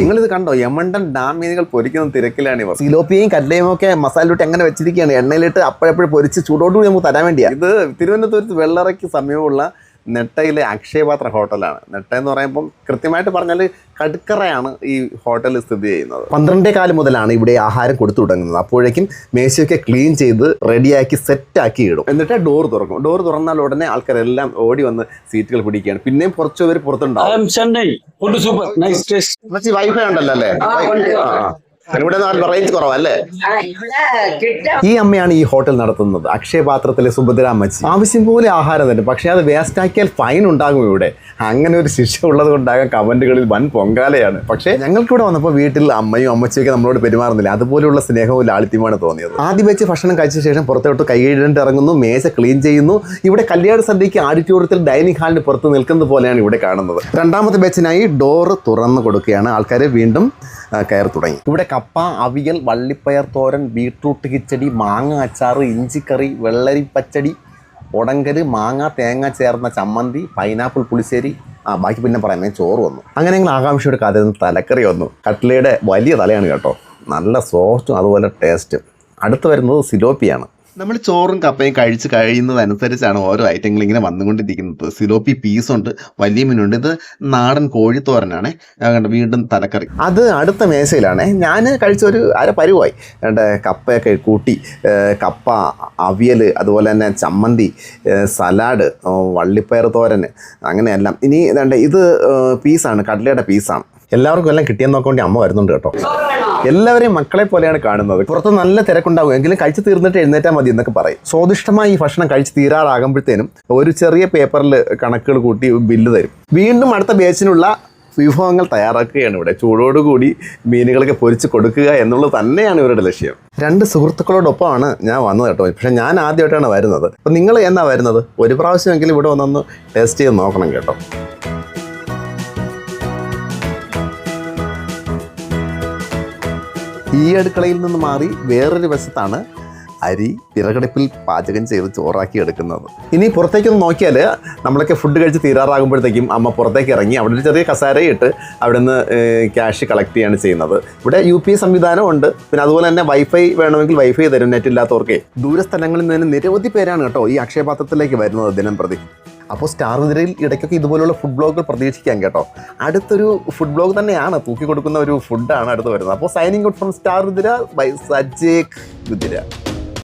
നിങ്ങളിത് കണ്ടോ? യമണ്ടൻ ഡാം മീനുകൾ പൊരിക്കുന്ന തിരക്കിലാണ് ഇവർ. സിലോപ്പിയും കല്ലേയും ഒക്കെ മസാലയിട്ട് എങ്ങനെ വെച്ചിരിക്കുകയാണ്, എണ്ണയിലിട്ട് അപ്പോഴെപ്പോഴും പൊരിച്ച് ചൂടോടുകൂടി നമുക്ക് തരാൻ വേണ്ടിയാണ്. ഇത് തിരുവനന്തപുരത്ത് വെള്ളറയ്ക്ക് സമീപമുള്ള നെട്ടയിലെ അക്ഷയപാത്ര ഹോട്ടലാണ്. നെട്ട എന്ന് പറയുമ്പം കൃത്യമായിട്ട് പറഞ്ഞാൽ കടുക്കറയാണ് ഈ ഹോട്ടൽ സ്ഥിതി ചെയ്യുന്നത്. 12:15 മുതലാണ് ഇവിടെ ആഹാരം കൊടുത്തു തുടങ്ങുന്നത്. അപ്പോഴേക്കും മേശയൊക്കെ ക്ലീൻ ചെയ്ത് റെഡിയാക്കി സെറ്റാക്കി ഇടും. എന്നിട്ട് ഡോർ തുറക്കും. ഡോർ തുറന്നാൽ ഉടനെ ആൾക്കാരെല്ലാം ഓടി വന്ന് സീറ്റുകൾ പിടിക്കുകയാണ്. പിന്നെയും കുറച്ച് പേര് പുറത്തുണ്ടാവും. വൈഫൈ ഉണ്ടല്ലോ അല്ലേ? ഇവിടെ റേഞ്ച് കുറവല്ലേ? ഈ അമ്മയാണ് ഈ ഹോട്ടൽ നടത്തുന്നത്, അക്ഷയപാത്രത്തിലെ സുഭദ്ര അമ്മച്ചി. ആവശ്യം പോലെ ആഹാരം തന്നെ, പക്ഷേ അത് വേസ്റ്റ് ആക്കിയാൽ ഫൈൻ ഉണ്ടാകും ഇവിടെ. അങ്ങനെ ഒരു ശിക്ഷ ഉള്ളത് കൊണ്ടാകാം കമന്റുകളിൽ വൻ പൊങ്കാലയാണ്. പക്ഷേ ഞങ്ങൾക്കിവിടെ വന്നപ്പോൾ വീട്ടിൽ അമ്മയും അമ്മച്ചിയൊക്കെ നമ്മളോട് പെരുമാറുന്നില്ല. അതുപോലെയുള്ള സ്നേഹവും ലാളിത്യമാണ് തോന്നിയത്. ആദ്യം വെച്ച് ഭക്ഷണം കഴിച്ച ശേഷം പുറത്തോട്ട് കൈയിടേണ്ടി ഇറങ്ങുന്നു, മേശ ക്ലീൻ ചെയ്യുന്നു. ഇവിടെ കല്യാണ സദ്യക്ക് ഓഡിറ്റോറിയത്തിൽ ഡൈനിങ് ഹാളിന് പുറത്ത് നിൽക്കുന്നത് പോലെയാണ് ഇവിടെ കാണുന്നത്. രണ്ടാമത്തെ ബാച്ചിനായി ഡോറ് തുറന്നു കൊടുക്കുകയാണ്. ആൾക്കാർ വീണ്ടും കയറി തുടങ്ങി. ഇവിടെ കപ്പ, അവിയൽ, വള്ളിപ്പയർ തോരൻ, ബീട്രൂട്ട് കിച്ചടി, മാങ്ങ അച്ചാറ്, ഇഞ്ചിക്കറി, വെള്ളരി പച്ചടി, ഉടങ്കല്, മാങ്ങ തേങ്ങ ചേർന്ന ചമ്മന്തി, പൈനാപ്പിൾ പുളിശ്ശേരി, ബാക്കി പിന്നെ പറയാൻ ചോറ് വന്നു. അങ്ങനെ ഞങ്ങൾ ആകാംക്ഷയുടെ കഥയിൽ നിന്ന് തലക്കറി വന്നു. കട്ട്ലയുടെ വലിയ തലയാണ് കേട്ടോ, നല്ല സോഫ്റ്റും അതുപോലെ ടേസ്റ്റും. അടുത്ത് വരുന്നത് സിലോപ്പിയാണ്. നമ്മൾ ചോറും കപ്പയും കഴിച്ച് കഴിയുന്നതനുസരിച്ചാണ് ഓരോ ഐറ്റങ്ങൾ ഇങ്ങനെ വന്നുകൊണ്ടിരിക്കുന്നത്. സിലോപ്പി പീസുണ്ട്, വലിയ മീനുണ്ട്. ഇത് നാടൻ കോഴിത്തോരനാണ്. കണ്ട വീണ്ടും തലക്കറി. അത് അടുത്ത മേശയിലാണ്. ഞാൻ കഴിച്ചൊരു പരുവായി. കപ്പയൊക്കെ കൂട്ടി, കപ്പ, അവിയൽ, അതുപോലെ തന്നെ ചമ്മന്തി, സലാഡ്, വള്ളിപ്പയർ തോരൻ, അങ്ങനെയെല്ലാം. ഇനി ഇത് പീസാണ്, കട്ലയുടെ പീസാണ്. എല്ലാവർക്കും എല്ലാം കിട്ടിയെന്ന് നോക്കേണ്ടി അമ്മ വരുന്നുണ്ട് കേട്ടോ. എല്ലാവരെയും മക്കളെ പോലെയാണ് കാണുന്നത്. പുറത്ത് നല്ല തിരക്കുണ്ടാകും, എങ്കിലും കഴിച്ച് തീർന്നിട്ട് എഴുന്നേറ്റാൽ മതി എന്നൊക്കെ പറയും. സ്വാദിഷ്ടമായി ഈ ഭക്ഷണം കഴിച്ച് തീരാറാകുമ്പോഴത്തേനും ഒരു ചെറിയ പേപ്പറിൽ കണക്കുകൾ കൂട്ടി ബില്ല് തരും. വീണ്ടും അടുത്ത ബാച്ചിനുള്ള വിഭവങ്ങൾ തയ്യാറാക്കുകയാണ് ഇവിടെ. ചൂടോടുകൂടി മീനുകളൊക്കെ പൊരിച്ച് കൊടുക്കുക എന്നുള്ളത് തന്നെയാണ് ഇവരുടെ ലക്ഷ്യം. 2 സുഹൃത്തുക്കളോടൊപ്പമാണ് ഞാൻ വന്നത് കേട്ടോ. പക്ഷേ ഞാൻ ആദ്യമായിട്ടാണ് വരുന്നത്. അപ്പോൾ നിങ്ങൾ എന്നാ വരുന്നത്? ഒരു പ്രാവശ്യമെങ്കിലും ഇവിടെ വന്നൊന്ന് ടേസ്റ്റ് ചെയ്ത് നോക്കണം കേട്ടോ. ഈ അടുക്കളയിൽ നിന്ന് മാറി വേറൊരു വശത്താണ് അരി വിറകടുപ്പിൽ പാചകം ചെയ്ത് ചോറാക്കി എടുക്കുന്നത്. ഇനി പുറത്തേക്കൊന്ന് നോക്കിയാൽ നമ്മളൊക്കെ ഫുഡ് കഴിച്ച് തീരാറാകുമ്പോഴത്തേക്കും അമ്മ പുറത്തേക്ക് ഇറങ്ങി അവിടെ ഒരു ചെറിയ കസാരയിട്ട് അവിടെ നിന്ന് ക്യാഷ് കളക്ട് ചെയ്യാണ് ചെയ്യുന്നത്. ഇവിടെ UPI സംവിധാനം ഉണ്ട്. പിന്നെ അതുപോലെ തന്നെ വൈഫൈ വേണമെങ്കിൽ വൈഫൈ തരും, നെറ്റ് ഇല്ലാത്തവർക്ക്. ദൂരസ്ഥലങ്ങളിൽ നിന്ന് നിരവധി പേരാണ് കേട്ടോ ഈ അക്ഷയപാത്രത്തിലേക്ക് വരുന്നത് ദിനം പ്രതി. അപ്പോൾ സ്റ്റാർ വിതിരയിൽ ഇടയ്ക്കൊക്കെ ഇതുപോലുള്ള ഫുഡ് ബ്ലോഗുകൾ പ്രതീക്ഷിക്കാം കേട്ടോ. അടുത്തൊരു ഫുഡ് ബ്ലോഗ് തന്നെയാണ്, തൂക്കി കൊടുക്കുന്ന ഒരു ഫുഡാണ് അടുത്ത് വരുന്നത്. അപ്പോൾ സൈനിങ് ഔട്ട് ഫ്രം സ്റ്റാർ വിതിര ബൈ സജേക് വിതിര.